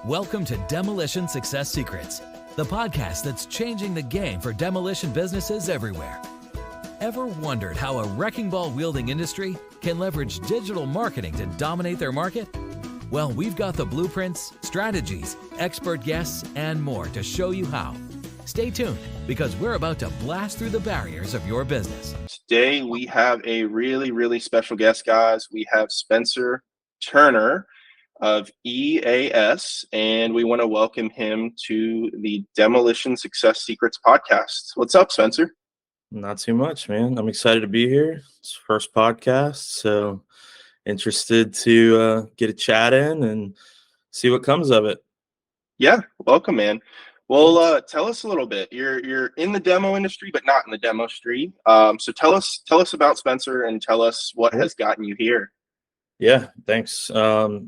Welcome to Demolition Success Secrets, the podcast that's changing the game for demolition businesses everywhere. Ever wondered how a wrecking ball wielding industry can leverage digital marketing to dominate their market? Well, we've got the blueprints, strategies, expert guests, and more to show you how. Stay tuned, because we're about to blast through the barriers of your business. Today, we have a really special guest, guys. We have Spencer Turner of EAS, and we want to welcome him to the Demolition Success Secrets podcast. What's up, Spencer? Not too much, man. I'm excited to be here. It's first podcast, so interested to get a chat in and see what comes of it. Yeah, welcome, man. Well, tell us a little bit. You're in the demo industry, but not in the demo industry. So tell us about Spencer and tell us what has gotten you here. Yeah, thanks.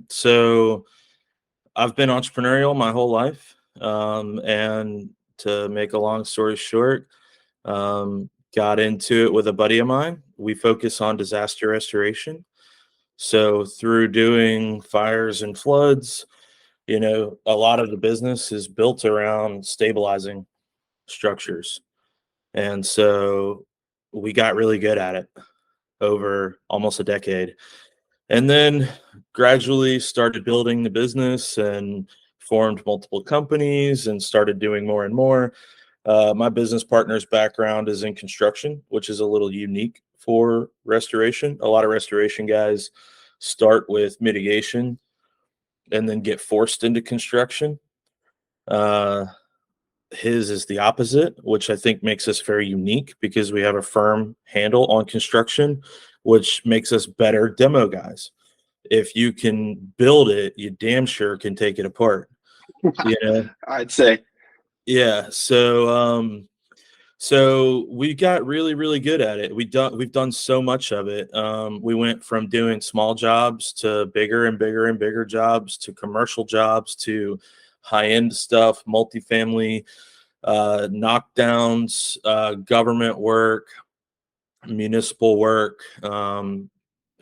So I've been entrepreneurial my whole life, and to make a long story short, got into it with a buddy of mine. We focus on disaster restoration. So through doing fires and floods, a lot of the business is built around stabilizing structures. And so we got really good at it over almost a decade. And then gradually started building the business and formed multiple companies and started doing more and more. My business partner's background is in construction, which is a little unique for restoration. A lot of restoration guys start with mitigation and then get forced into construction. His is the opposite, which I think makes us very unique because we have a firm handle on construction, which makes us better demo guys. If you can build it, you damn sure can take it apart. I'd say. Yeah. So we got really good at it. We've done so much of it. We went from doing small jobs to bigger and bigger jobs, to commercial jobs, to high-end stuff, multifamily, knockdowns, government work, municipal work,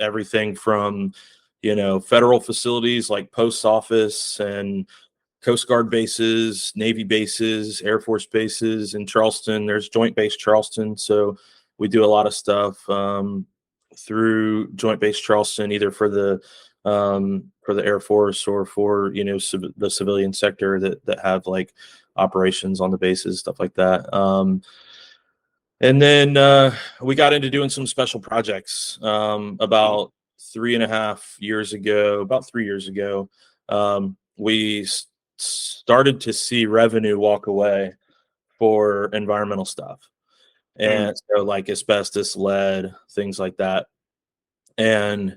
everything from, federal facilities like post office and Coast Guard bases, Navy bases, Air Force bases in Charleston. There's Joint Base Charleston. So we do a lot of stuff through Joint Base Charleston, either for the Air Force or for, the civilian sector that have like operations on the bases, stuff like that. And then we got into doing some special projects about 3 years ago. We started to see revenue walk away for environmental stuff. And so like asbestos, lead, things like that. And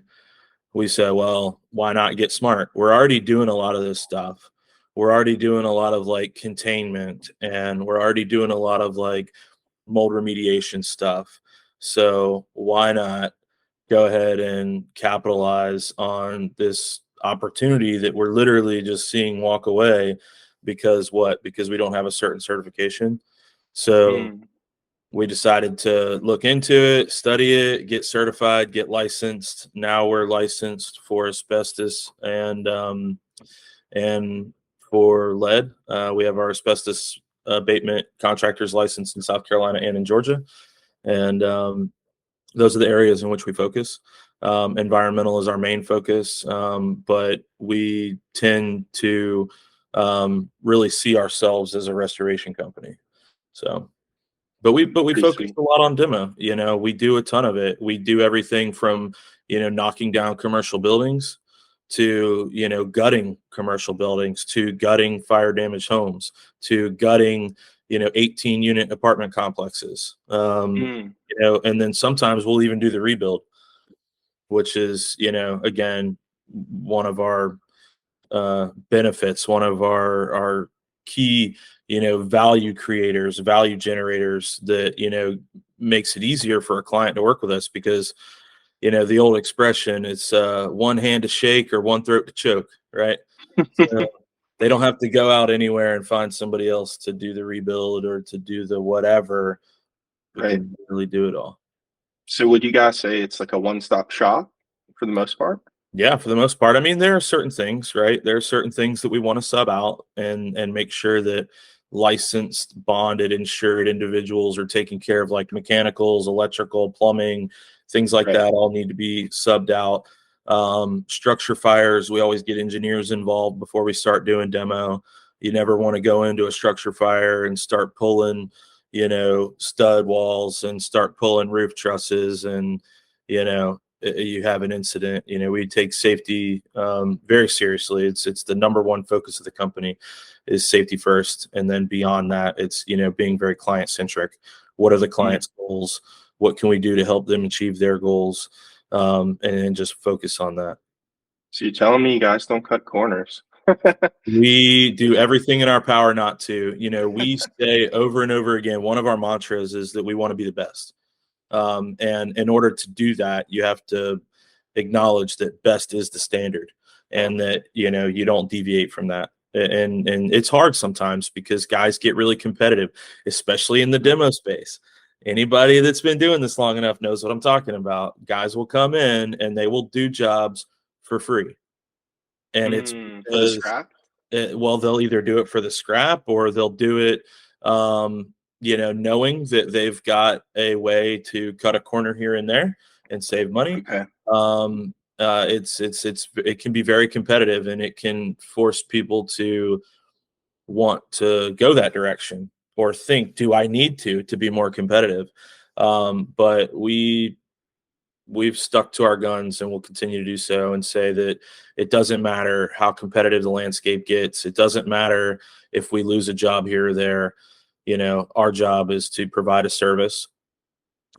we said, well, why not get smart? We're already doing a lot of this stuff. We're already doing a lot of like containment, and we're already doing a lot of like mold remediation stuff. So why not go ahead and capitalize on this opportunity that we're literally just seeing walk away because we don't have a certain certification. So we decided to look into it, study it, get certified, get licensed. Now we're licensed for asbestos and for lead. We have our asbestos abatement contractor's license in South Carolina and in Georgia. And those are the areas in which we focus. Environmental is our main focus, but we tend to really see ourselves as a restoration company. So, but we focus a lot on demo. We do a ton of it. We do everything from knocking down commercial buildings to gutting commercial buildings, to gutting fire damaged homes, to gutting 18-unit apartment complexes. And then sometimes we'll even do the rebuild, which is, again, one of our benefits, one of our key, value creators, value generators that, makes it easier for a client to work with us because, the old expression, it's one hand to shake or one throat to choke, right? So they don't have to go out anywhere and find somebody else to do the rebuild or to do the whatever. We can really do it all. So would you guys say it's like a one-stop shop for the most part? Yeah, for the most part. I mean, there are certain things, right? There are certain things that we want to sub out and make sure that licensed, bonded, insured individuals are taking care of, like mechanicals, electrical, plumbing, things like Right. that all need to be subbed out. Structure fires, we always get engineers involved before we start doing demo. You never want to go into a structure fire and start pulling, stud walls and start pulling roof trusses and, you have an incident. We take safety very seriously. It's the number one focus of the company is safety first, and then beyond that, it's being very client centric. What are the Mhm. client's goals? What can we do to help them achieve their goals? And just focus on that. So you're telling me you guys don't cut corners? We do everything in our power not to. We say over and over again, one of our mantras is that we want to be the best. And in order to do that, you have to acknowledge that best is the standard, and that you don't deviate from that. And it's hard sometimes because guys get really competitive, especially in the demo space. Anybody that's been doing this long enough knows what I'm talking about. Guys will come in and they will do jobs for free, and it's For the because scrap? well, they'll either do it for the scrap or they'll do it, knowing that they've got a way to cut a corner here and there and save money. Okay. It can be very competitive, and it can force people to want to go that direction or think, do I need to be more competitive? But we've stuck to our guns and we'll continue to do so, and say that it doesn't matter how competitive the landscape gets. It doesn't matter if we lose a job here or there. Our job is to provide a service.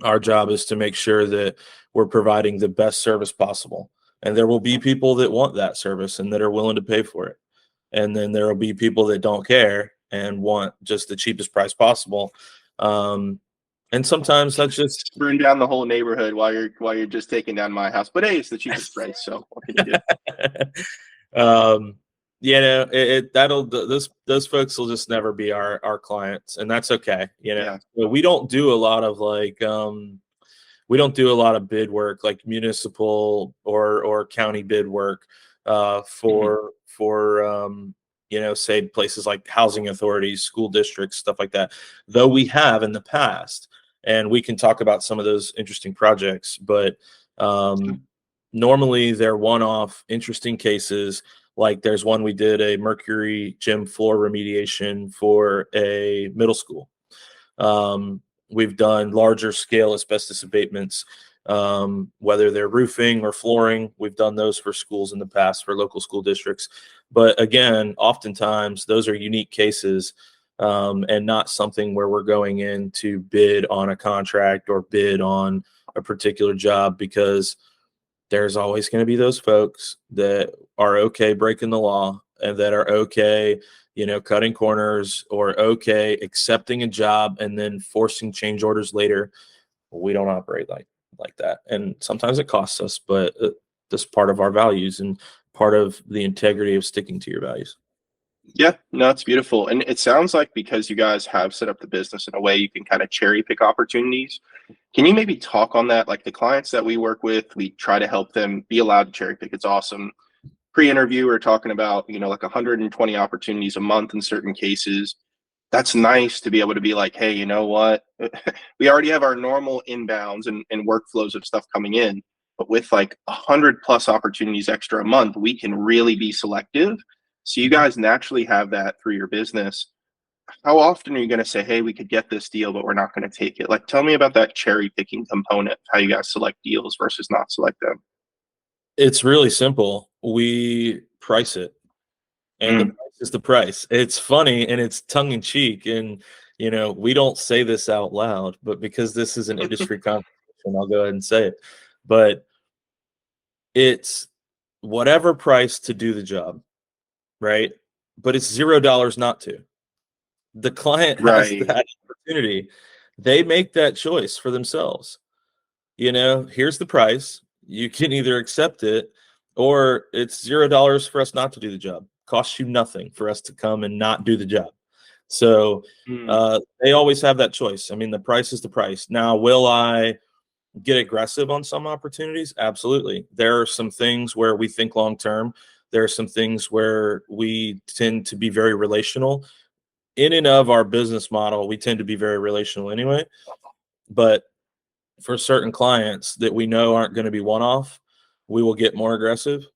Our job is to make sure that we're providing the best service possible. And there will be people that want that service and that are willing to pay for it. And then there will be people that don't care and want just the cheapest price possible. And sometimes that's just Burn down the whole neighborhood while you're just taking down my house. But hey, it's the cheapest price, so what can you do? um those folks will just never be our clients, and that's okay. Yeah. But we don't do a lot of we don't do a lot of bid work, like municipal or county bid work Mhm. for say places like housing authorities, school districts, stuff like that, though we have in the past. And we can talk about some of those interesting projects, but normally they're one-off interesting cases. Like there's one we did, a mercury gym floor remediation for a middle school. We've done larger scale asbestos abatements, whether they're roofing or flooring. We've done those for schools in the past, for local school districts. But again, oftentimes those are unique cases, and not something where we're going in to bid on a contract or bid on a particular job, because there's always going to be those folks that are okay breaking the law and that are okay, cutting corners, or okay accepting a job and then forcing change orders later. We don't operate like that, and sometimes it costs us, but that's part of our values and part of the integrity of sticking to your values. Yeah, no, it's beautiful. And it sounds like because you guys have set up the business in a way you can kind of cherry pick opportunities. Can you maybe talk on that? Like the clients that we work with, we try to help them be allowed to cherry pick. It's awesome. Pre-interview, we're talking about, like 120 opportunities a month in certain cases. That's nice to be able to be like, hey, you know what? We already have our normal inbounds and workflows of stuff coming in, but with like 100+ opportunities extra a month, we can really be selective. So you guys naturally have that through your business. How often are you going to say, hey, we could get this deal, but we're not going to take it? Like, tell me about that cherry picking component, how you guys select deals versus not select them. It's really simple. We price it, and the Mm. price is the price. It's funny and it's tongue in cheek, and we don't say this out loud, but because this is an industry conversation, I'll go ahead and say it. But it's whatever price to do the job, right? But it's $0 not to. The client has Right. that opportunity. They make that choice for themselves. Here's the price. You can either accept it, or it's $0 for us not to do the job. Costs you nothing for us to come and not do the job. So Mm. they always have that choice. I mean, the price is the price. Now, will I get aggressive on some opportunities? Absolutely. There are some things where we think long term. There are some things where we tend to be very relational. In and of our business model, we tend to be very relational anyway. But for certain clients that we know aren't going to be one-off, we will get more aggressive.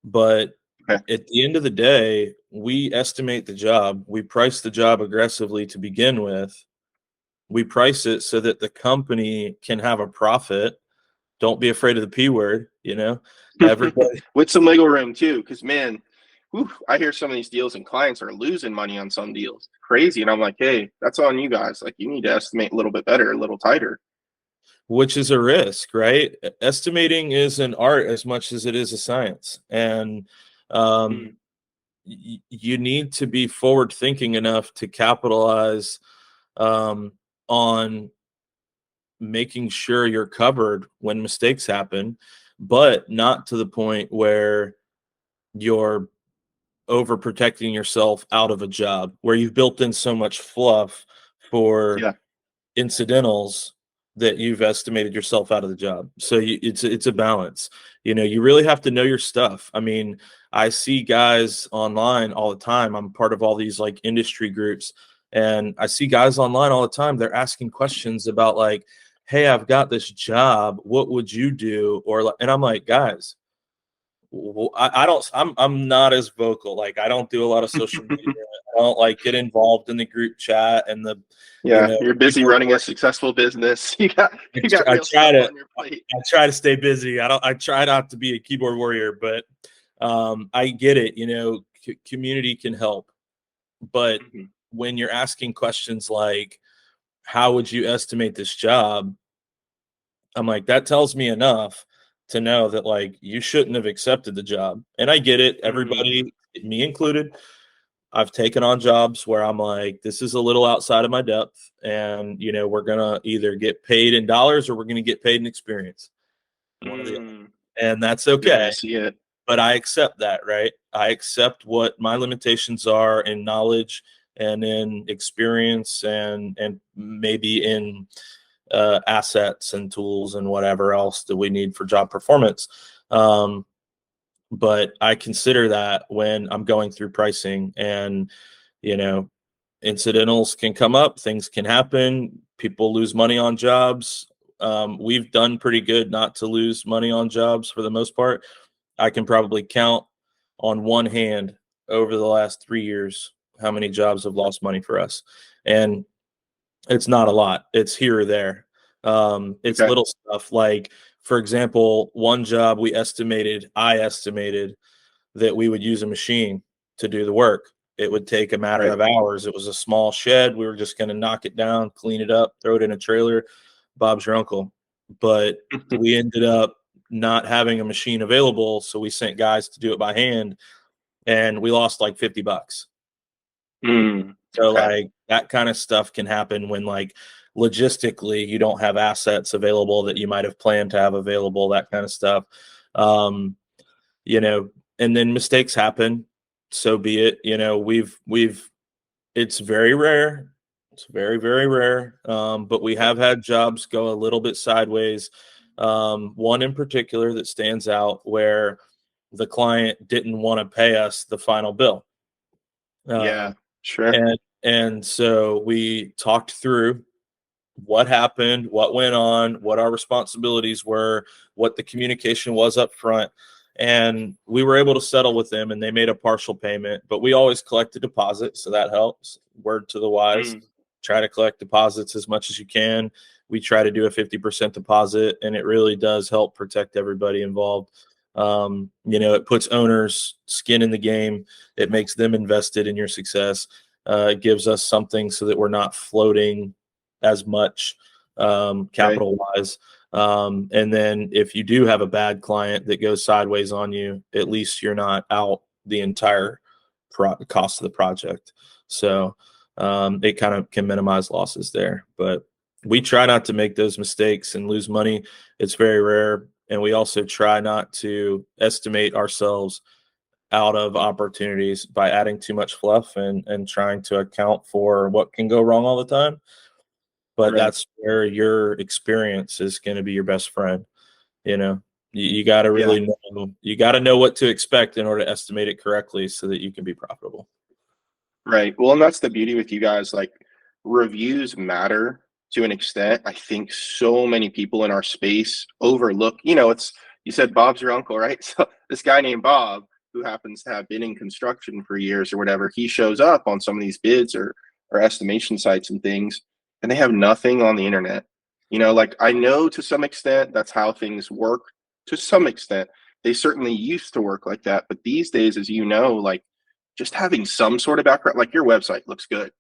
But Okay. at the end of the day, we estimate the job. We price the job aggressively to begin with. We price it so that the company can have a profit. Don't be afraid of the P word, everybody. With some wiggle room too, because man, I hear some of these deals and clients are losing money on some deals. Crazy. And I'm like, hey, that's on you guys. Like, you need to estimate a little bit better, a little tighter. Which is a risk, right? Estimating is an art as much as it is a science. And you need to be forward thinking enough to capitalize on making sure you're covered when mistakes happen, but not to the point where you're overprotecting yourself out of a job, where you've built in so much fluff for incidentals that you've estimated yourself out of the job. So it's a balance. You really have to know your stuff. I mean, I see guys online all the time. I'm part of all these like industry groups, and I see guys online all the time. They're asking questions about like, hey, I've got this job. What would you do? And I'm like, guys, I'm not as vocal. Like, I don't do a lot of social media. I don't like get involved in the group chat and you're busy running a successful business. You got real stuff on your plate. I try to stay busy. I try not to be a keyboard warrior, but I get it. Community can help, but when you're asking questions like, how would you estimate this job? I'm like, that tells me enough to know that like you shouldn't have accepted the job. And I get it. Everybody, me included, I've taken on jobs where I'm like, this is a little outside of my depth, and we're gonna either get paid in dollars or we're gonna get paid in experience. One of the other. And that's okay. I see it. But I accept that, right? I accept what my limitations are in knowledge and in experience and maybe in assets and tools and whatever else that we need for job performance. But I consider that when I'm going through pricing, and incidentals can come up, things can happen, people lose money on jobs. We've done pretty good not to lose money on jobs for the most part. I can probably count on one hand over the last 3 years how many jobs have lost money for us. And it's not a lot. It's here or there. It's little stuff. Like, for example, one job I estimated that we would use a machine to do the work. It would take a matter of hours. It was a small shed. We were just going to knock it down, clean it up, throw it in a trailer. Bob's your uncle. But we ended up not having a machine available, so we sent guys to do it by hand, and we lost like $50. So like that kind of stuff can happen when like logistically you don't have assets available that you might have planned to have available, that kind of stuff. And then mistakes happen. So be it. It's very rare. It's very, very rare. But we have had jobs go a little bit sideways. One in particular that stands out where the client didn't want to pay us the final bill. Sure. And so we talked through what happened, what went on, what our responsibilities were, what the communication was up front. And we were able to settle with them, and they made a partial payment, but we always collect a deposit. So that helps. Word to the wise, try to collect deposits as much as you can. We try to do a 50% deposit, and it really does help protect everybody involved. It puts owners' skin in the game. It makes them invested in your success. It gives us something so that we're not floating as much capital wise. And then if you do have a bad client that goes sideways on you, at least you're not out the entire cost of the project. So it kind of can minimize losses there. But we try not to make those mistakes and lose money. It's very rare. And we also try not to estimate ourselves out of opportunities by adding too much fluff and trying to account for what can go wrong all the time. but Right. that's where your experience is going to be your best friend. You know, you got to really know, you got to know what to expect in order to estimate it correctly so that you can be profitable. Right. Well, and that's the beauty with you guys. Like, reviews matter to an extent. I think so many people in our space overlook, you said Bob's your uncle, right? So this guy named Bob, who happens to have been in construction for years or whatever, he shows up on some of these bids or estimation sites and things, and they have nothing on the internet. Like, I know to some extent that's how things work. To some extent, they certainly used to work like that. But these days, as you know, like, just having some sort of background, like your website looks good.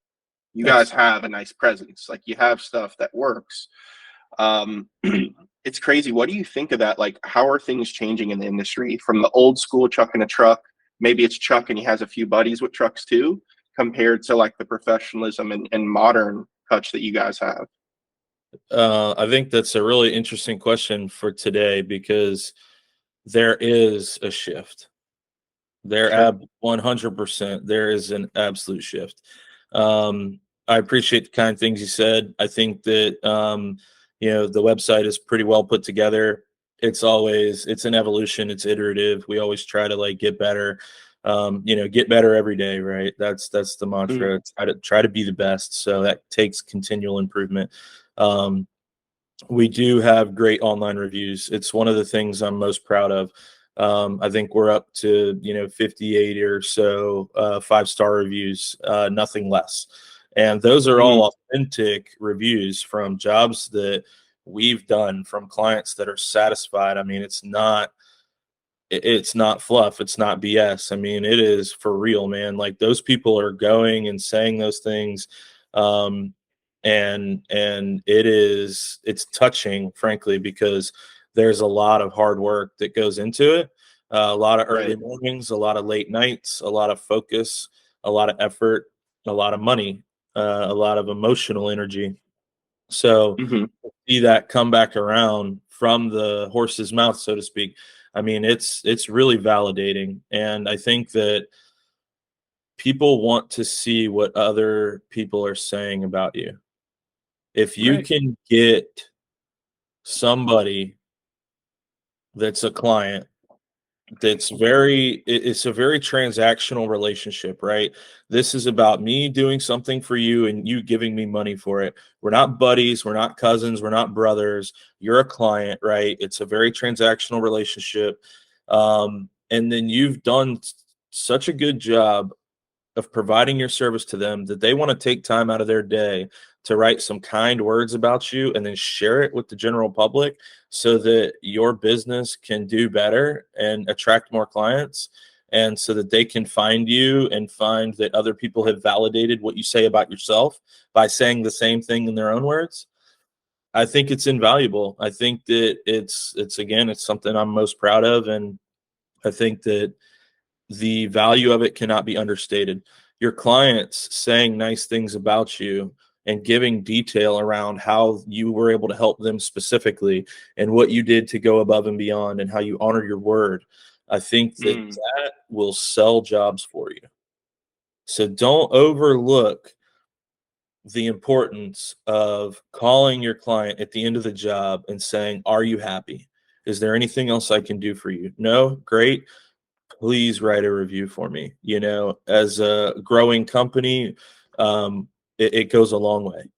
You guys have a nice presence. Like, you have stuff that works. It's crazy. What do you think of that? Like, how are things changing in the industry from the old school Chuck in a truck? Maybe it's Chuck and he has a few buddies with trucks too, compared to like the professionalism and modern touch that you guys have. I think that's a really interesting question for today because there is a shift. There, Sure. 100%. There is an absolute shift. I appreciate the kind things you said. I think that the website is pretty well put together. It's an evolution. It's iterative. We always try to like get better. Get better every day, right? That's the mantra. Try to be the best. So that takes continual improvement. We do have great online reviews. It's one of the things I'm most proud of. I think we're up to 58 or so 5-star reviews, nothing less. And those are all authentic reviews from jobs that we've done, from clients that are satisfied. I mean, it's not fluff. It's not BS. I mean, it is for real, man. Like, those people are going and saying those things. And it's touching, frankly, because there's a lot of hard work that goes into it. A lot of early mornings, a lot of late nights, a lot of focus, a lot of effort, a lot of money, a lot of emotional energy. So see that come back around from the horse's mouth, so to speak. I mean, it's really validating. And I think that people want to see what other people are saying about you. If you can get somebody that's a client, it's a very transactional relationship, right? This is about me doing something for you and you giving me money for it. We're not buddies, we're not cousins, we're not brothers. You're a client, right? It's a very transactional relationship. And then you've done such a good job of providing your service to them that they want to take time out of their day to write some kind words about you and then share it with the general public so that your business can do better and attract more clients, and so that they can find you and find that other people have validated what you say about yourself by saying the same thing in their own words. I think it's invaluable. I think that it's something I'm most proud of, and I think that the value of it cannot be understated. Your clients saying nice things about you and giving detail around how you were able to help them specifically and what you did to go above and beyond and how you honor your word. I think that will sell jobs for you. So don't overlook the importance of calling your client at the end of the job and saying, "Are you happy? Is there anything else I can do for you?" No? Great. Please write a review for me. As a growing company, it goes a long way,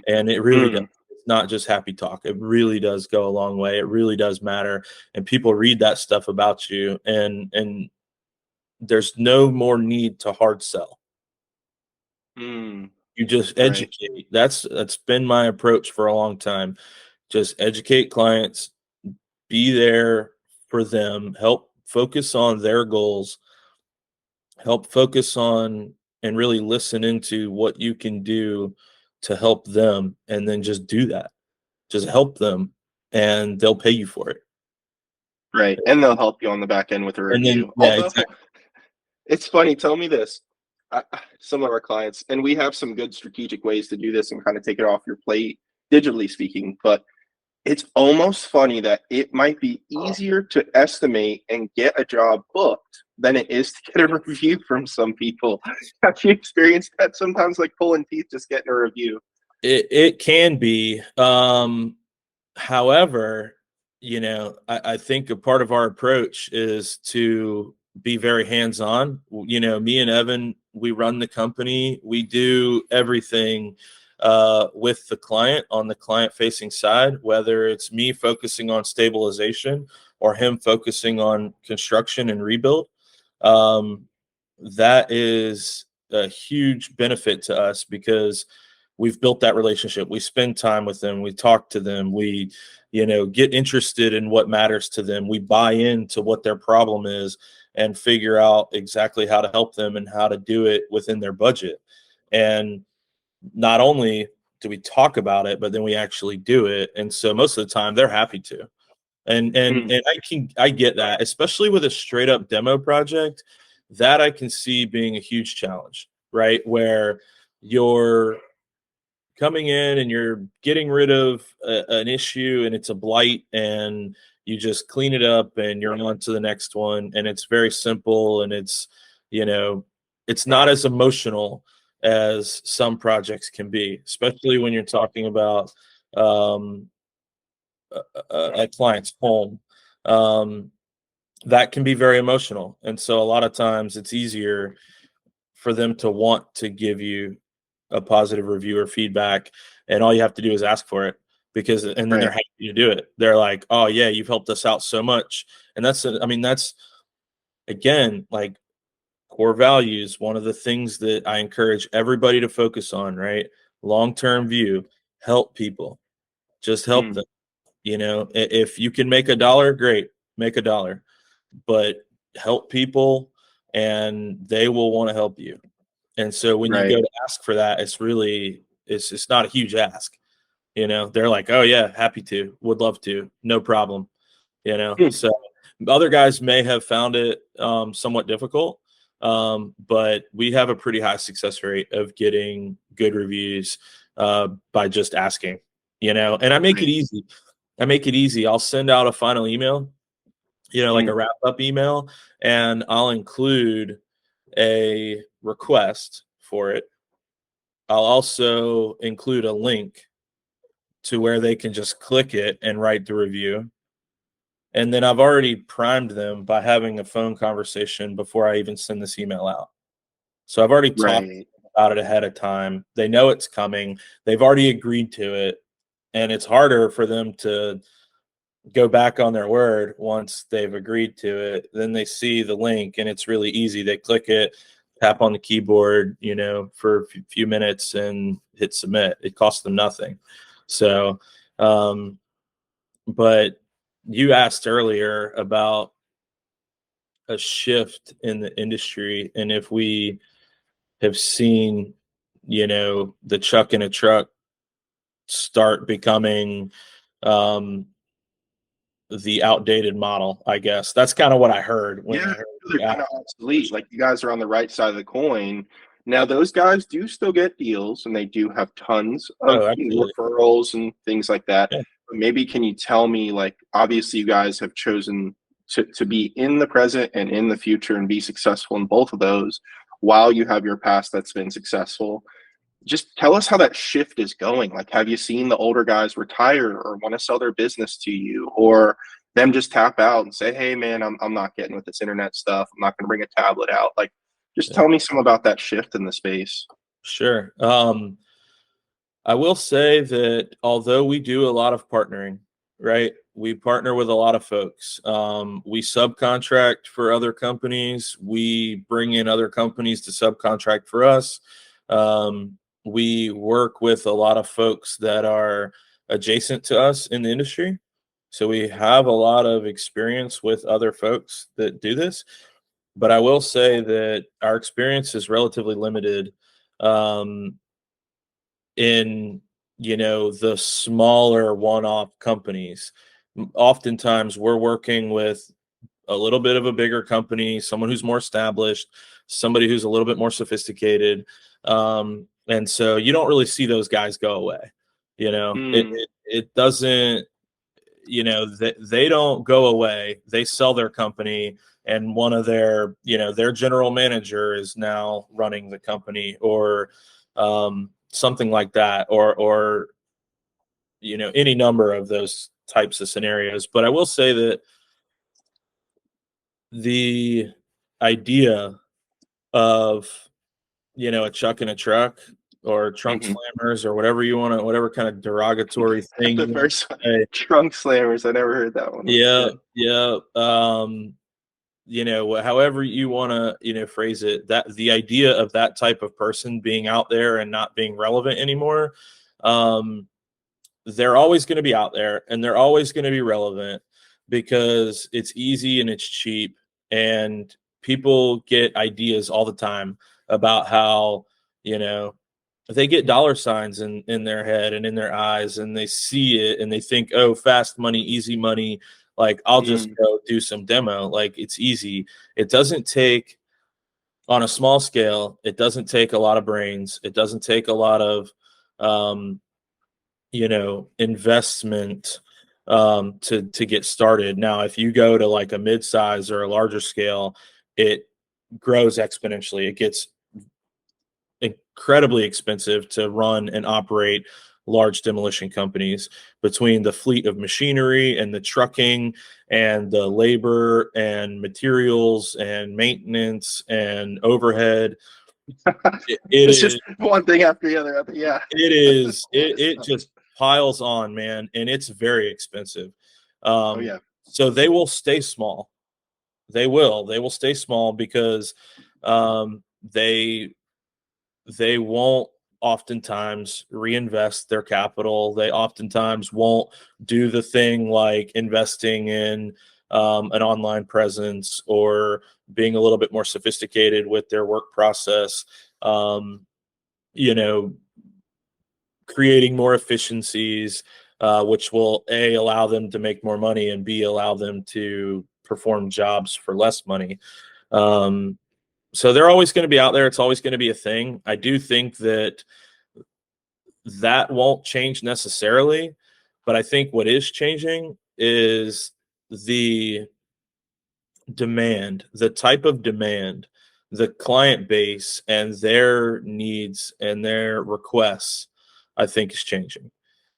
and it really does. It's not just happy talk. It really does go a long way. It really does matter, and people read that stuff about you, and there's no more need to hard sell. You just educate. That's been my approach for a long time. Just educate clients, be there for them, help focus on their goals, help focus on and really listen into what you can do to help them, and then just do that. Just help them, and they'll pay you for it. Right. And they'll help you on the back end with a And then, review. yeah, Although, exactly. it's funny, tell me this. Some of our clients, and we have some good strategic ways to do this and kind of take it off your plate, digitally speaking, but it's almost funny that it might be easier to estimate and get a job booked than it is to get a review from some people. Have you experienced that sometimes, like pulling teeth just getting a review? It can be. However, I think a part of our approach is to be very hands-on. Me and Evan, we run the company. We do everything with the client on the client-facing side, whether it's me focusing on stabilization or him focusing on construction and rebuild. That is a huge benefit to us because we've built that relationship. We spend time with them. We talk to them. We, get interested in what matters to them. We buy into what their problem is and figure out exactly how to help them and how to do it within their budget. And not only do we talk about it, but then we actually do it. And so most of the time they're happy to. And I get that, especially with a straight up demo project, that I can see being a huge challenge, right? Where you're coming in and you're getting rid of an issue and it's a blight and you just clean it up and you're on to the next one. And it's very simple and it's not as emotional as some projects can be, especially when you're talking about a client's home. That can be very emotional. And so a lot of times it's easier for them to want to give you a positive review or feedback, and all you have to do is ask for it and then they're happy to do it. They're like, oh yeah, you've helped us out so much. And that's again, like core values. One of the things that I encourage everybody to focus on, right? Long-term view, help people, just help them. If you can make $1, great, make $1, but help people and they will want to help you. And so when you go to ask for that, it's not a huge ask. They're like, oh yeah, happy to, would love to, no problem. So other guys may have found it somewhat difficult, but we have a pretty high success rate of getting good reviews by just asking, and I make it easy. I'll send out a final email, like a wrap up email, and I'll include a request for it. I'll also include a link to where they can just click it and write the review. And then I've already primed them by having a phone conversation before I even send this email out. So I've already talked about it ahead of time. They know it's coming. They've already agreed to it. And it's harder for them to go back on their word once they've agreed to it. Then they see the link and it's really easy. They click it, tap on the keyboard, for a few minutes and hit submit. It costs them nothing. So, but you asked earlier about a shift in the industry and if we have seen, the chuck in a truck start becoming, the outdated model, I guess. That's kind of what I heard. They're kind of obsolete. Like you guys are on the right side of the coin. Now, those guys do still get deals and they do have tons of referrals and things like that. Yeah. But maybe can you tell me, like, obviously you guys have chosen to be in the present and in the future and be successful in both of those while you have your past that's been successful. Just tell us how that shift is going. Like, have you seen the older guys retire or want to sell their business to you, or them just tap out and say, hey man, I'm not getting with this internet stuff. I'm not going to bring a tablet out. Like, just tell me some about that shift in the space. Sure. I will say that although we do a lot of partnering, right? We partner with a lot of folks. We subcontract for other companies. We bring in other companies to subcontract for us. We work with a lot of folks that are adjacent to us in the industry. So we have a lot of experience with other folks that do this. But I will say that our experience is relatively limited in, the smaller one-off companies. Oftentimes we're working with a little bit of a bigger company, someone who's more established, somebody who's a little bit more sophisticated. And so you don't really see those guys go away. It doesn't, they don't go away. They sell their company and one of their general manager is now running the company, or something like that, or any number of those types of scenarios. But I will say that the idea of a chuck in a truck or trunk Mhm. slammers or whatever kind of derogatory thing The you want first one, to say. trunk slammers. I never heard that one. That's Yeah, good. yeah. However you want to, phrase it, that the idea of that type of person being out there and not being relevant anymore, um, they're always going to be out there and they're always going to be relevant because it's easy and it's cheap, and people get ideas all the time about how, they get dollar signs in their head and in their eyes, and they see it and they think, oh, fast money, easy money. Like, I'll just Mm. go do some demo. Like, it's easy. It doesn't take, on a small scale, it doesn't take a lot of brains. It doesn't take a lot of, um, investment to get started. Now, if you go to like a mid-size or a larger scale, it grows exponentially. It gets incredibly expensive to run and operate large demolition companies, between the fleet of machinery and the trucking and the labor and materials and maintenance and overhead. It It's is just one thing after the other. Yeah. it That's is a lot of it stuff. just piles on, man, and it's very expensive. Oh yeah. So they will stay small. They will stay small because um, they they won't oftentimes reinvest their capital. They oftentimes won't do the thing like investing in an online presence or being a little bit more sophisticated with their work process. Um, you know, Creating more efficiencies, which will A, allow them to make more money, and B, allow them to perform jobs for less money. Um, so they're always going to be out there. It's always going to be a thing. I do think that won't change necessarily, but I think what is changing is the demand, the type of demand, the client base, and their needs and their requests, I think is changing,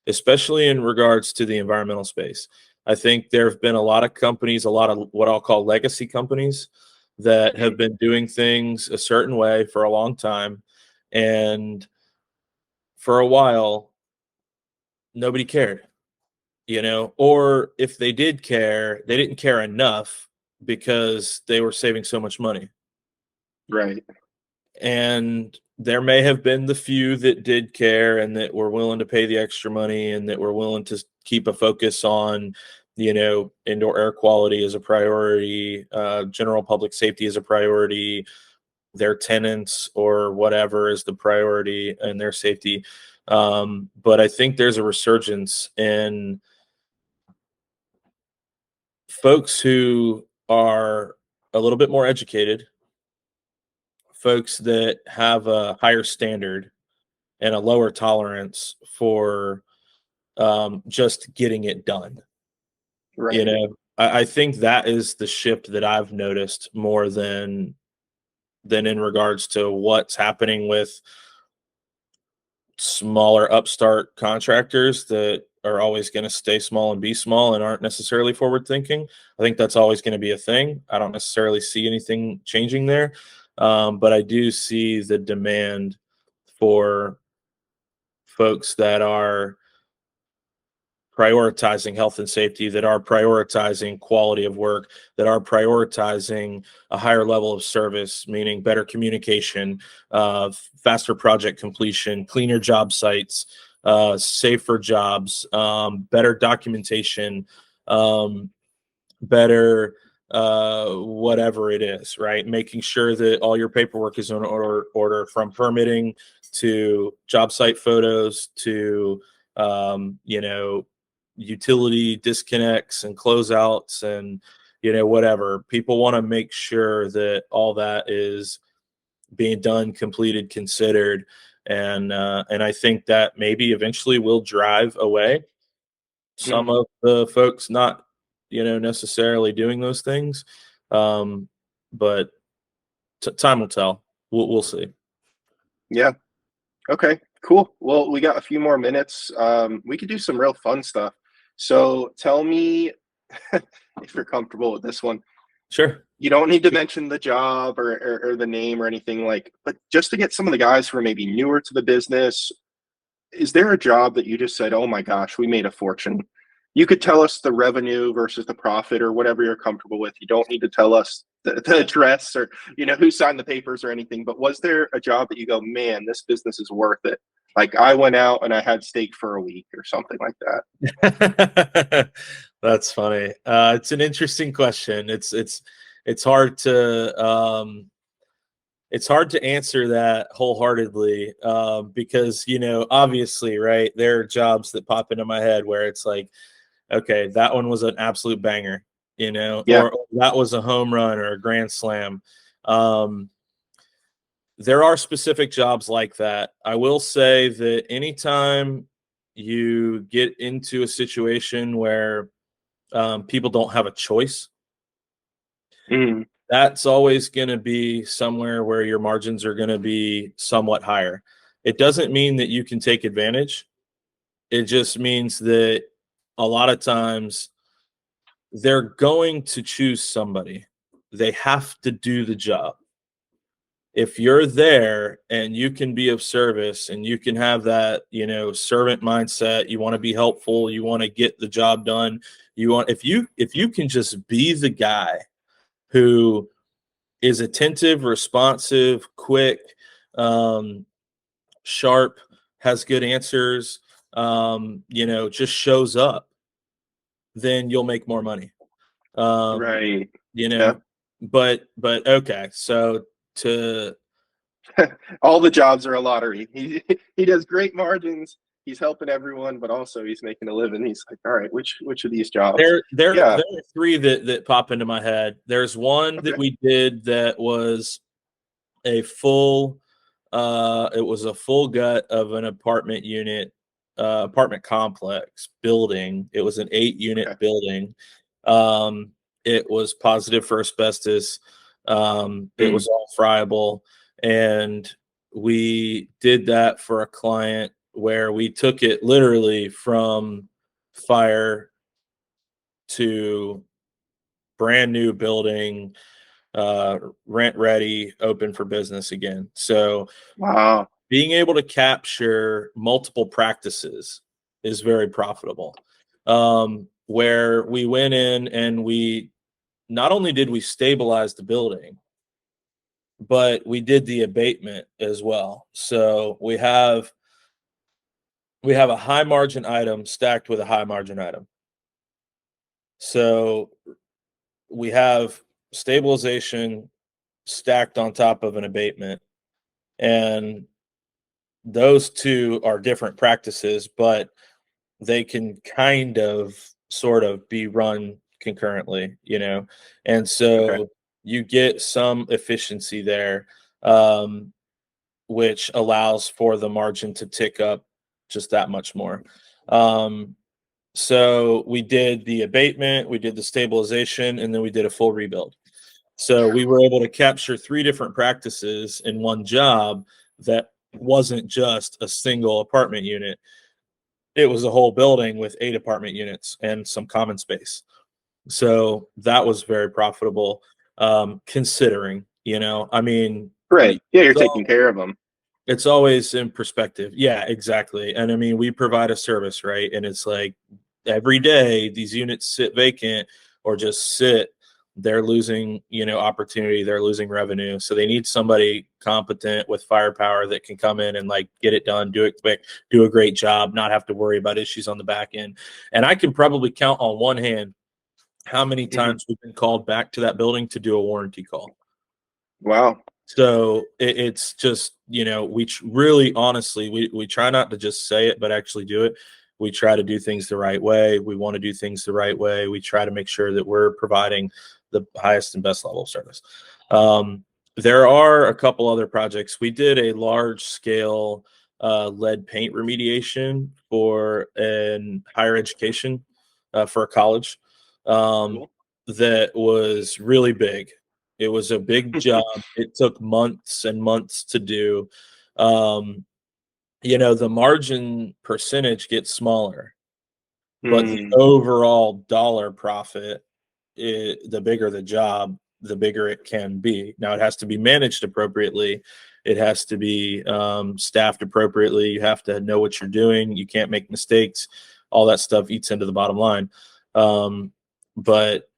especially in regards to the environmental space. I think there have been a lot of companies, a lot of what I'll call legacy companies, that have Mhm. been doing things a certain way for a long time. And for a while, nobody cared, or if they did care, they didn't care enough because they were saving so much money. Right. And there may have been the few that did care and that were willing to pay the extra money and that were willing to keep a focus on, indoor air quality as a priority, general public safety as a priority, their tenants or whatever is the priority, and their safety. But I think there's a resurgence in folks who are a little bit more educated, folks that have a higher standard and a lower tolerance for just getting it done. Right. I think that is the shift that I've noticed more than in regards to what's happening with smaller upstart contractors that are always going to stay small and be small and aren't necessarily forward thinking. I think that's always going to be a thing. I don't necessarily see anything changing there, but I do see the demand for folks that are prioritizing health and safety, that are prioritizing quality of work, that are prioritizing a higher level of service, meaning better communication, faster project completion, cleaner job sites, safer jobs, better documentation, better whatever it is, right? Making sure that all your paperwork is in order, from permitting to job site photos to utility disconnects and closeouts and whatever. People want to make sure that all that is being done, completed, considered, and I think that maybe eventually will drive away some Mhm. of the folks not necessarily doing those things. um but time will tell. We'll see. Yeah. Okay. Cool. Well, we got a few more minutes. We could do some real fun stuff. So tell me if you're comfortable with this one. Sure. You don't need to mention the job or the name or anything like, but just to get some of the guys who are maybe newer to the business, is there a job that you just said, oh my gosh, we made a fortune? You could tell us the revenue versus the profit or whatever you're comfortable with. You don't need to tell us the address or, who signed the papers or anything, but was there a job that you go, man, this business is worth it? Like I went out and I had steak for a week or something like that. That's funny. It's an interesting question. It's hard to answer that wholeheartedly because obviously, right, there are jobs that pop into my head where it's like, okay, that one was an absolute banger, Yeah. or that was a home run or a grand slam. There are specific jobs like that. I will say that anytime you get into a situation where people don't have a choice, that's always going to be somewhere where your margins are going to be somewhat higher. It doesn't mean that you can take advantage. It just means that a lot of times they're going to choose somebody. They have to do the job. If you're there and you can be of service and you can have that, servant mindset, you want to be helpful, you want to get the job done. If you can just be the guy who is attentive, responsive, quick, sharp, has good answers, just shows up, then you'll make more money. Right. But okay. So all the jobs are a lottery. He does great margins. He's helping everyone, but also he's making a living. He's like, all right, which of these jobs? There are three that pop into my head. There's one that we did that was a full, it was a full gut of an apartment unit, apartment complex building. It was an 8-unit building. It was positive for asbestos. It was all friable. And we did that for a client where we took it literally from fire to brand new building, rent ready, open for business again. So wow, being able to capture multiple practices is very profitable. Where we went in and we not only did we stabilize the building, but we did the abatement as well. So we have a high margin item stacked with a high margin item. So we have stabilization stacked on top of an abatement, and those two are different practices, but they can kind of sort of be run concurrently, and so you get some efficiency there, which allows for the margin to tick up just that much more. So we did the abatement, we did the stabilization, and then we did a full rebuild. So we were able to capture 3 different practices in one job that wasn't just a single apartment unit. It was a whole building with 8 apartment units and some common space. So that was very profitable, considering, right. Yeah, you're taking care of them. It's always in perspective. Yeah, exactly. And I mean, we provide a service, right? And it's like every day these units sit vacant or just sit. They're losing, opportunity. They're losing revenue. So they need somebody competent with firepower that can come in and like get it done, do it quick, do a great job, not have to worry about issues on the back end. And I can probably count on one hand how many times we've been called back to that building to do a warranty call. Wow. So it's just, we really, honestly, we try not to just say it, but actually do it. We try to do things the right way. We want to do things the right way. We try to make sure that we're providing the highest and best level of service. There are a couple other projects. We did a large scale lead paint remediation for an higher education for a college that was really big. It was a big job. It took months and months to do. the margin percentage gets smaller, but the Mm. overall dollar profit, the bigger the job, the bigger it can be. Now, it has to be managed appropriately. It has to be staffed appropriately. You have to know what you're doing. You can't make mistakes. All that stuff eats into the bottom line. But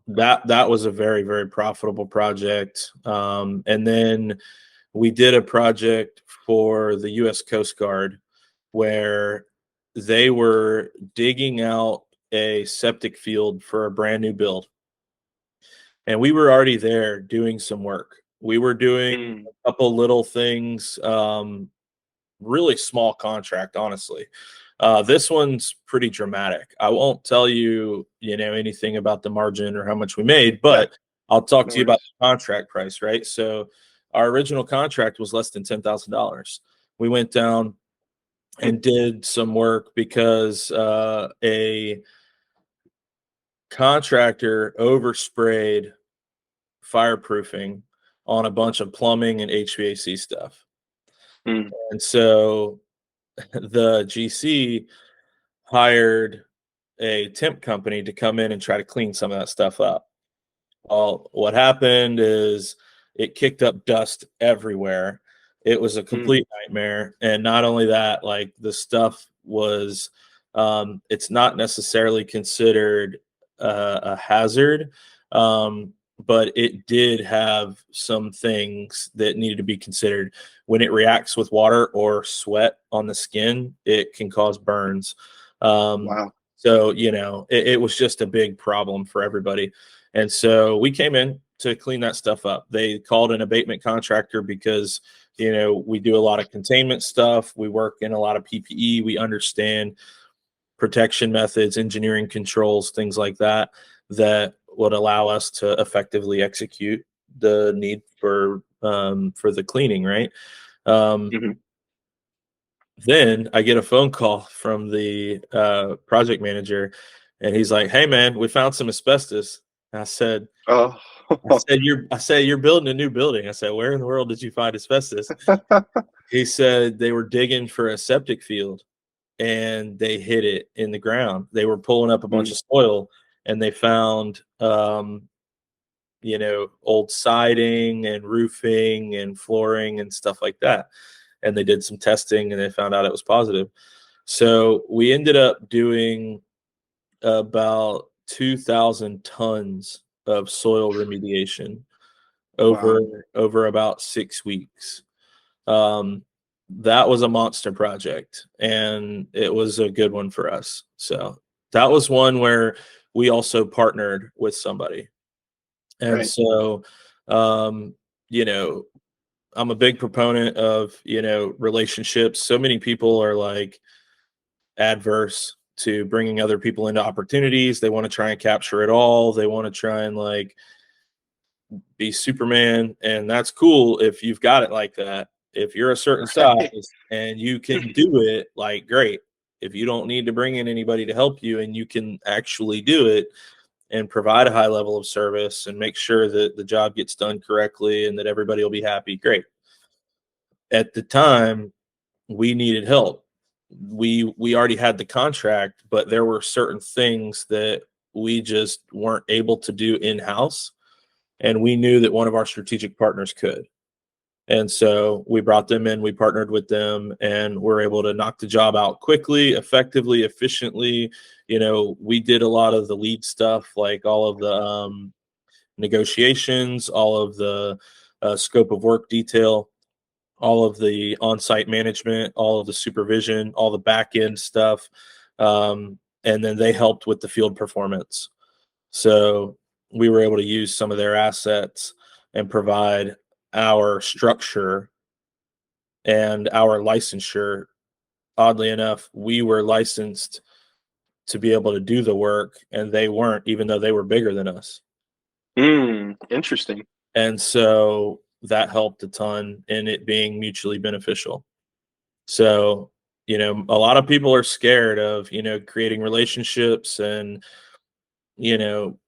that was a very, very profitable project. And then we did a project for the U.S. Coast Guard where they were digging out a septic field for a brand new build. And we were already there doing some work. We were doing Mm. a couple little things, really small contract, honestly. This one's pretty dramatic. I won't tell you, anything about the margin or how much we made, Yeah, but I'll talk no to you about worries. the contract price, right? So our original contract was less than $10,000. We went down Mm. and did some work because a contractor oversprayed fireproofing on a bunch of plumbing and HVAC stuff. Mm. And so the GC hired a temp company to come in and try to clean some of that stuff up. Well, what happened is it kicked up dust everywhere. It was a Mm. complete nightmare. And not only that, like the stuff was, it's not necessarily considered a hazard, but it did have some things that needed to be considered. When it reacts with water or sweat on the skin, it can cause burns. Um, Wow. so, it was just a big problem for everybody. And so we came in to clean that stuff up. They called an abatement contractor because, we do a lot of containment stuff. We work in a lot of PPE. We understand protection methods, engineering controls, things like that, that would allow us to effectively execute the need for the cleaning, right? Um, Mhm. then I get a phone call from the project manager, and he's like, "Hey, man, we found some asbestos." I said, Oh. "You're building a new building." I said, "Where in the world did you find asbestos?" He said they were digging for a septic field, and they hid it in the ground. They were pulling up a bunch Mm. of soil, and they found, old siding and roofing and flooring and stuff like that. And they did some testing, and they found out it was positive. So we ended up doing about 2,000 tons of soil remediation over Wow. over about 6 weeks. Um, that was a monster project, and it was a good one for us. So that was one where we also partnered with somebody. And Right. so, um, you know, I'm a big proponent of, relationships. So many people are like adverse to bringing other people into opportunities. They want to try and capture it all. They want to try and like be Superman. And that's cool if you've got it like that. If you're a certain Right. size and you can do it, like, great. If you don't need to bring in anybody to help you and you can actually do it and provide a high level of service and make sure that the job gets done correctly and that everybody will be happy, great. At the time, we needed help. We already had the contract, but there were certain things that we just weren't able to do in house, and we knew that one of our strategic partners could. And so we brought them in, we partnered with them, and we're able to knock the job out quickly, effectively, efficiently. We did a lot of the lead stuff, like all of the negotiations, all of the scope of work detail, all of the on-site management, all of the supervision, all the back end stuff. And then they helped with the field performance. So we were able to use some of their assets and provide our structure and our licensure. Oddly enough, we were licensed to be able to do the work, and they weren't, even though they were bigger than us. Interesting. And so that helped a ton in it being mutually beneficial. So, a lot of people are scared of, creating relationships and, you know,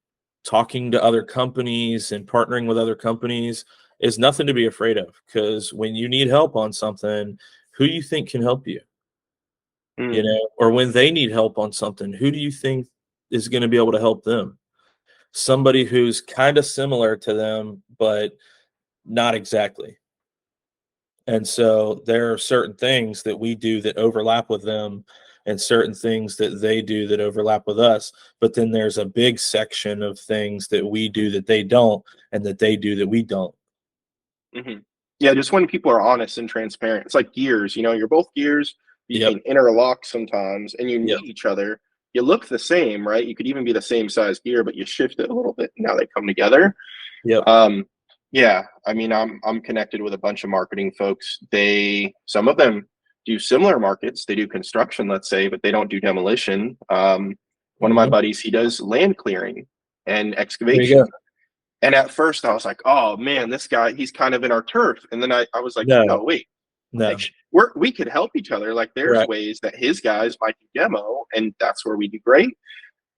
talking to other companies and partnering with other companies is nothing to be afraid of, because when you need help on something, who do you think can help you? You Mm. know, or when they need help on something, who do you think is going to be able to help them? Somebody who's kind of similar to them, but not exactly. And so there are certain things that we do that overlap with them and certain things that they do that overlap with us. But then there's a big section of things that we do that they don't and that they do that we don't. Hmm. Yeah, just when people are honest and transparent. It's like gears, you're both gears, you Yep. can interlock sometimes and you Yep. meet each other. You look the same, right? You could even be the same size gear, but you shift it a little bit. Now they come together. Yep. Yeah, I mean, I'm connected with a bunch of marketing folks. Some of them do similar markets. They do construction, let's say, but they don't do demolition. One of my Mhm. buddies, he does land clearing and There you excavation. go. And at first, I was like, "Oh man, this guy, he's kind of in our turf." And then I was like, No, "No, wait, like, no. we could help each other. Like, there's Right. ways that his guys might do demo, and that's where we do great."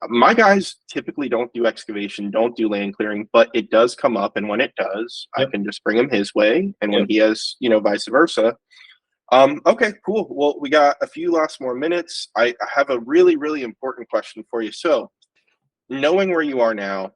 My guys typically don't do excavation, don't do land clearing, but it does come up, and when it does, I Yep. can just bring him his way, and when Yep. he has, vice versa. Okay, cool. Well, we got a few last more minutes. I have a really, really important question for you. So, knowing where you are now,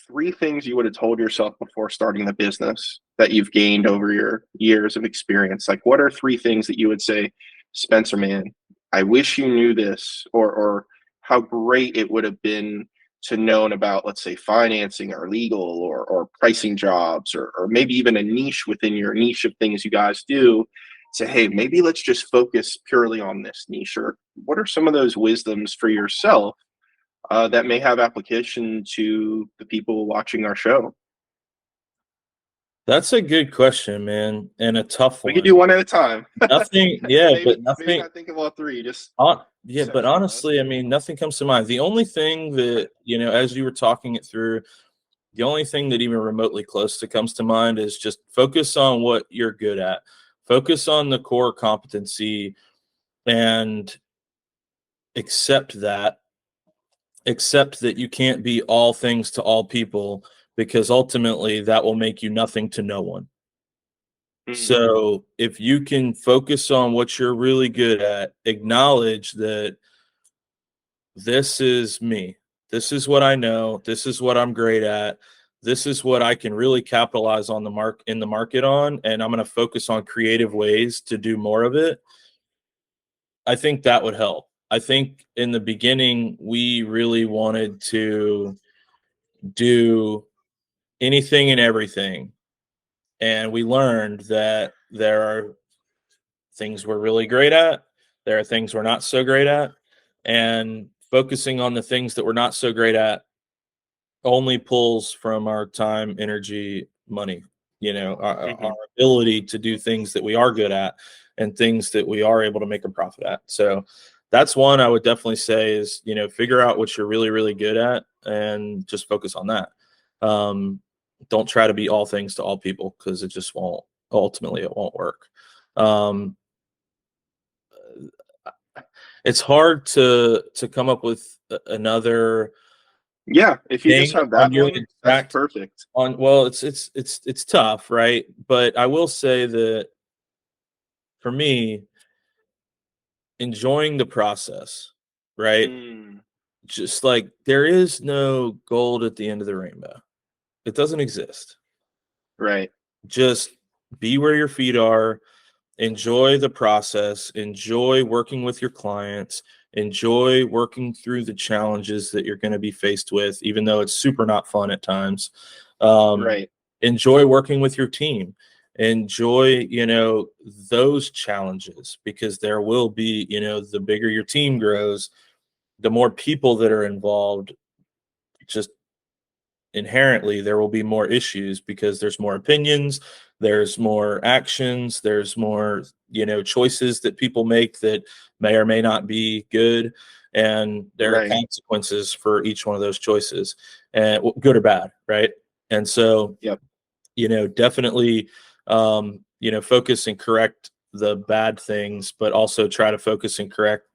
three things you would have told yourself before starting the business that you've gained over your years of experience. Like, what are three things that you would say, Spencer, man, I wish you knew this, or how great it would have been to known about, let's say, financing or legal or pricing jobs, or maybe even a niche within your niche of things you guys do. Say, hey, maybe let's just focus purely on this niche. Or what are some of those wisdoms for yourself that may have application to the people watching our show? That's a good question, man, and a tough We could one. do one at a time. Nothing, yeah, but Maybe nothing. not think of all three. Just Yeah, but section us. honestly, I mean, nothing comes to mind. The only thing that, as you were talking it through, the only thing that even remotely close to comes to mind is just focus on what you're good at. Focus on the core competency and accept that. Accept that you can't be all things to all people because ultimately that will make you nothing to no one. Mm, So if you can focus on what you're really good at, acknowledge that this is me. This is what I know. This is what I'm great at. This is what I can really capitalize on in the market on, and I'm going to focus on creative ways to do more of it. I think that would help. I think in the beginning we really wanted to do anything and everything, and we learned that there are things we're really great at, there are things we're not so great at, and focusing on the things that we're not so great at only pulls from our time, energy, money, our mhm. ability to do things that we are good at and things that we are able to make a profit at. So that's one I would definitely say is, figure out what you're really, really good at and just focus on that. Don't try to be all things to all people because it just won't, ultimately it won't work. Um, it's hard to come up with another Yeah, if you just thing have on that your one, that's exact perfect. on well it's tough, right? But I will say that for me, enjoying the process, right? Mm, Just like there is no gold at the end of the rainbow. It doesn't exist. right. Just be where your feet are, enjoy the process, enjoy working with your clients, enjoy working through the challenges that you're going to be faced with, even though it's super not fun at times. um, Right. Enjoy working with your team, enjoy those challenges, because there will be, the bigger your team grows, the more people that are involved, just inherently there will be more issues because there's more opinions, there's more actions, there's more choices that people make that may or may not be good, and there are Right. consequences for each one of those choices, and good or bad, right? And so Yep. definitely focus and correct the bad things, but also try to focus and correct,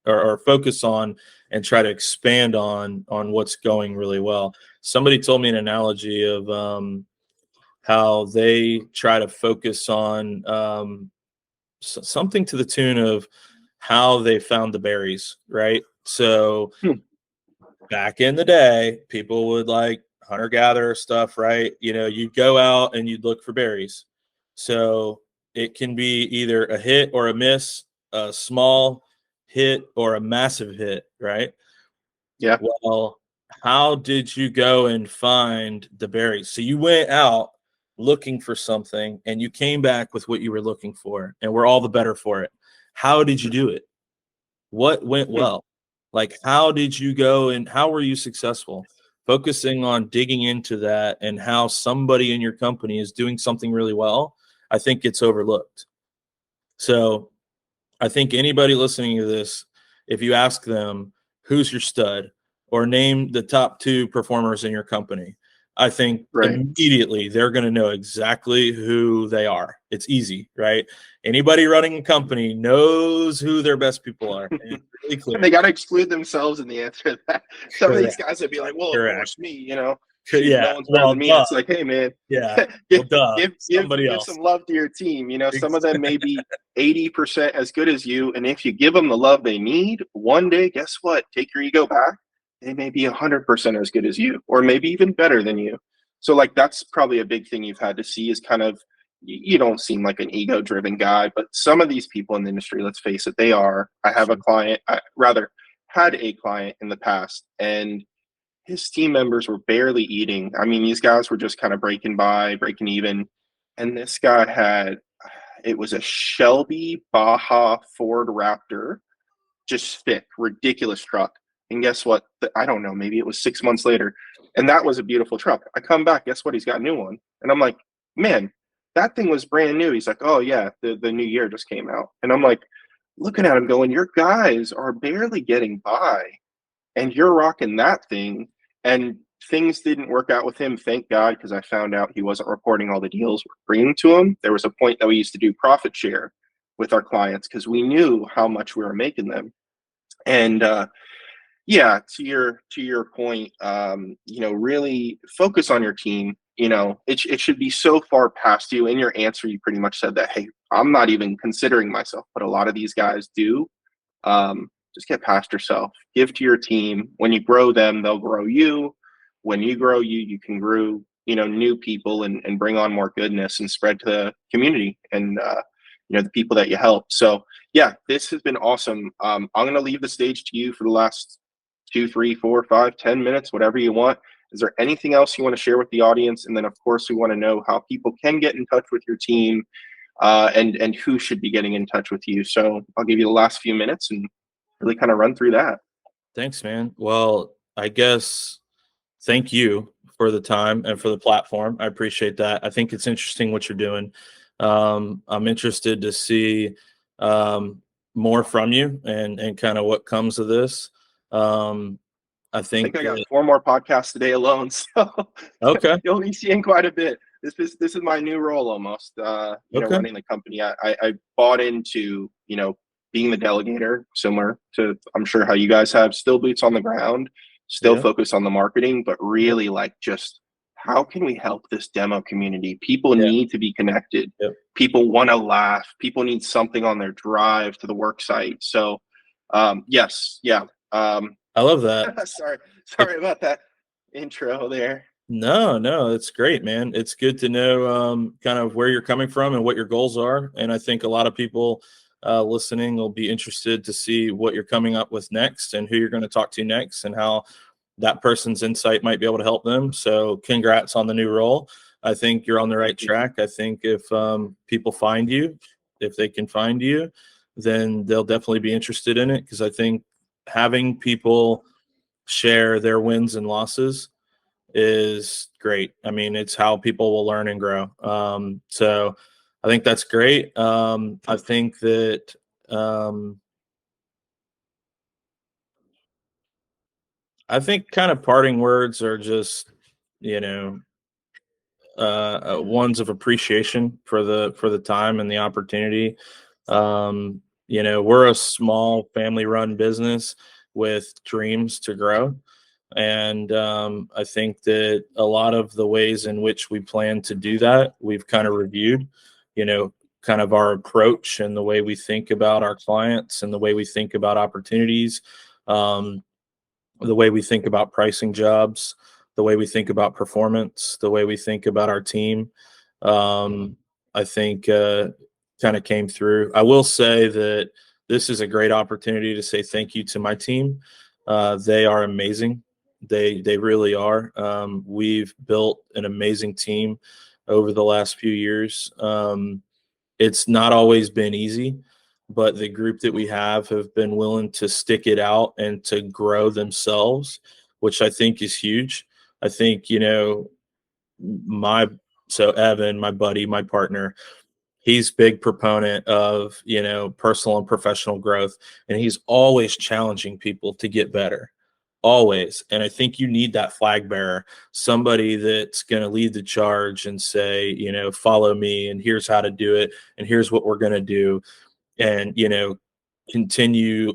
or focus on and try to expand on what's going really well. Somebody told me an analogy of how they try to focus on something to the tune of how they found the berries, right? So back in the day, people would like hunter-gatherer stuff, right? You'd go out and you'd look for berries. So it can be either a hit or a miss, a small hit or a massive hit, right? Yeah. Well, how did you go and find the berries? So you went out looking for something and you came back with what you were looking for, and we're all the better for it. How did you do it? What went well? Like, how did you go and how were you successful? Focusing on digging into that and how somebody in your company is doing something really well, I think it's overlooked. So I think anybody listening to this, if you ask them, who's your stud, or name the top 2 performers in your company, I think immediately they're going to know exactly who they are. It's easy, right? Anybody running a company knows who their best people are. And it's really clear. They got to exclude themselves in the answer to that. Some of these guys would be like, well, of course, me, shoot, no one's better than me. It's like, hey, man, give some love to your team. Some of them may be 80% as good as you. And if you give them the love they need, one day, guess what? Take your ego back. They may be 100% as good as you, or maybe even better than you. So like, that's probably a big thing you've had to see is kind of, you don't seem like an ego driven guy, but some of these people in the industry, let's face it, they are. I have a client, I rather had a client in the past, and his team members were barely eating. I mean, these guys were just kind of breaking even. And this guy it was a Shelby Baja Ford Raptor, just thick, ridiculous truck. And guess what? I don't know, maybe it was 6 months later. And that was a beautiful truck. I come back, guess what? He's got a new one. And I'm like, man, that thing was brand new. He's like, oh yeah, the new year just came out. And I'm like, looking at him going, your guys are barely getting by and you're rocking that thing. And things didn't work out with him, thank God, because I found out he wasn't reporting all the deals we're bringing to him. There was a point that we used to do profit share with our clients because we knew how much we were making them. And yeah, to your point, really focus on your team. It should be so far past you. In your answer, you pretty much said that, hey, I'm not even considering myself, but a lot of these guys do. Just get past yourself. Give to your team. When you grow them, they'll grow you. When you grow you can grow, new people and bring on more goodness and spread to the community and, the people that you help. So yeah, this has been awesome. I'm going to leave the stage to you for the last 2, 3, 4, 5, 10 minutes, whatever you want. Is there anything else you want to share with the audience? And then of course we want to know how people can get in touch with your team and who should be getting in touch with you. So I'll give you the last few minutes and really kind of run through that. Thanks, man. Well, I guess thank you for the time and for the platform. I appreciate that. I think it's interesting what you're doing. I'm interested to see more from you and kind of what comes of this. I think I got 4 more podcasts today alone, so okay, you'll be seeing quite a bit. This is my new role almost. Running the company. I bought into being the delegator, similar to I'm sure how you guys have. Still boots on the ground, still focus on the marketing, but really like just how can we help this demo community? People need to be connected. People want to laugh. People need something on their drive to the work site. So yes, yeah. I love that. Sorry about that intro there. No, it's great, man. It's good to know kind of where you're coming from and what your goals are. And I think a lot of people listening will be interested to see what you're coming up with next and who you're going to talk to next and how that person's insight might be able to help them. So congrats on the new role. I think you're on the right track. I think if people find you, if they can find you, then they'll definitely be interested in it, because I think having people share their wins and losses is great. I mean, it's how people will learn and grow. So I think that's great. I think that I think kind of parting words are just, ones of appreciation for the time and the opportunity. We're a small family-run business with dreams to grow. And I think that a lot of the ways in which we plan to do that, we've kind of reviewed. kind of our approach and the way we think about our clients and the way we think about opportunities, the way we think about pricing jobs, the way we think about performance, the way we think about our team. I think kind of came through. I will say that this is a great opportunity to say thank you to my team. They are amazing. They really are. We've built an amazing team over the last few years. It's not always been easy, but the group that we have been willing to stick it out and to grow themselves, which I think is huge. I think, so Evan, my buddy, my partner, he's big proponent of, personal and professional growth, and he's always challenging people to get better. Always. And I think you need that flag bearer, somebody that's going to lead the charge and say, follow me, and here's how to do it, and here's what we're going to do, and, continue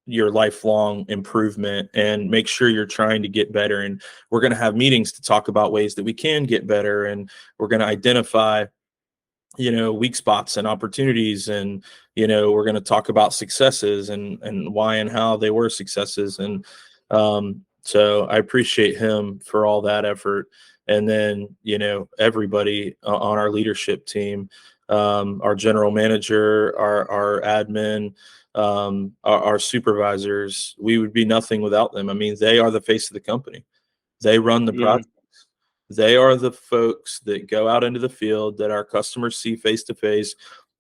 your lifelong improvement and make sure you're trying to get better. And we're going to have meetings to talk about ways that we can get better, and we're going to identify weak spots and opportunities, and we're going to talk about successes and why and how they were successes. And so I appreciate him for all that effort. And then everybody on our leadership team, our general manager, our admin, our supervisors, we would be nothing without them. I mean, they are the face of the company. They run the project. They are the folks that go out into the field, that our customers see face to face,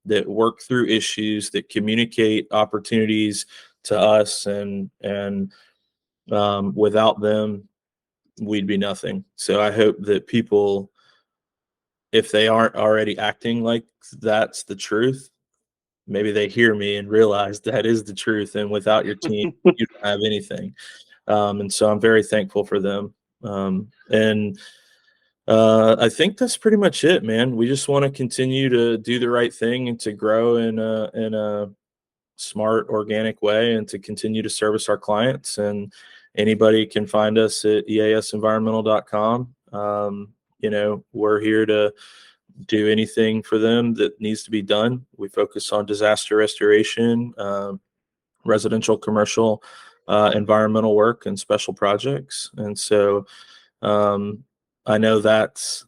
that work through issues, that communicate opportunities to us, and without them, we'd be nothing. So I hope that people, if they aren't already acting like that's the truth, maybe they hear me and realize that is the truth. And without your team, you don't have anything. And so I'm very thankful for them. I think that's pretty much it, man. We just want to continue to do the right thing and to grow in a smart, organic way, and to continue to service our clients. And anybody can find us at easenvironmental.com. We're here to do anything for them that needs to be done. We focus on disaster restoration, residential, commercial, environmental work, and special projects. And so I know that's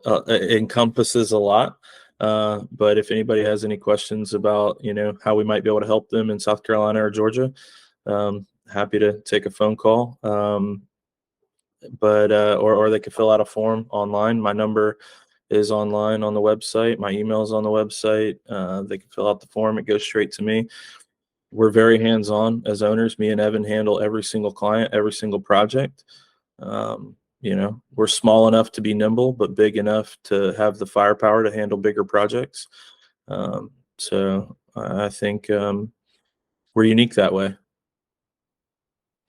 encompasses a lot, but if anybody has any questions about, how we might be able to help them in South Carolina or Georgia, happy to take a phone call. Or they could fill out a form online. My number is online on the website. My email is on the website. They can fill out the form. It goes straight to me. We're very hands-on as owners. Me and Evan handle every single client, every single project. We're small enough to be nimble, but big enough to have the firepower to handle bigger projects. So I think we're unique that way.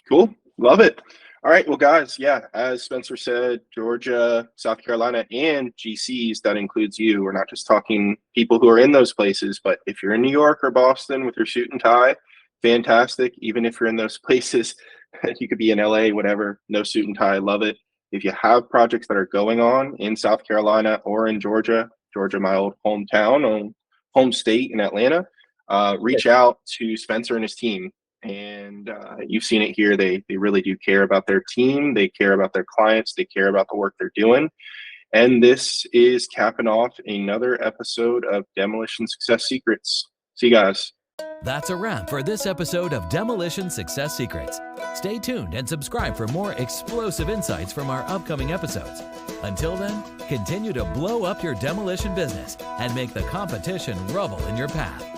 Cool. Love it. All right. Well, guys, as Spencer said, Georgia, South Carolina, and GCs, that includes you. We're not just talking people who are in those places, but if you're in New York or Boston with your suit and tie, fantastic. Even if you're in those places, you could be in LA, whatever, no suit and tie, love it. If you have projects that are going on in South Carolina or in Georgia, my old hometown, home state in Atlanta, reach out to Spencer and his team. And you've seen it here. They really do care about their team. They care about their clients. They care about the work they're doing. And this is capping off another episode of Demolition Success Secrets. See you guys. That's a wrap for this episode of Demolition Success Secrets. Stay tuned and subscribe for more explosive insights from our upcoming episodes. Until then, continue to blow up your demolition business and make the competition rubble in your path.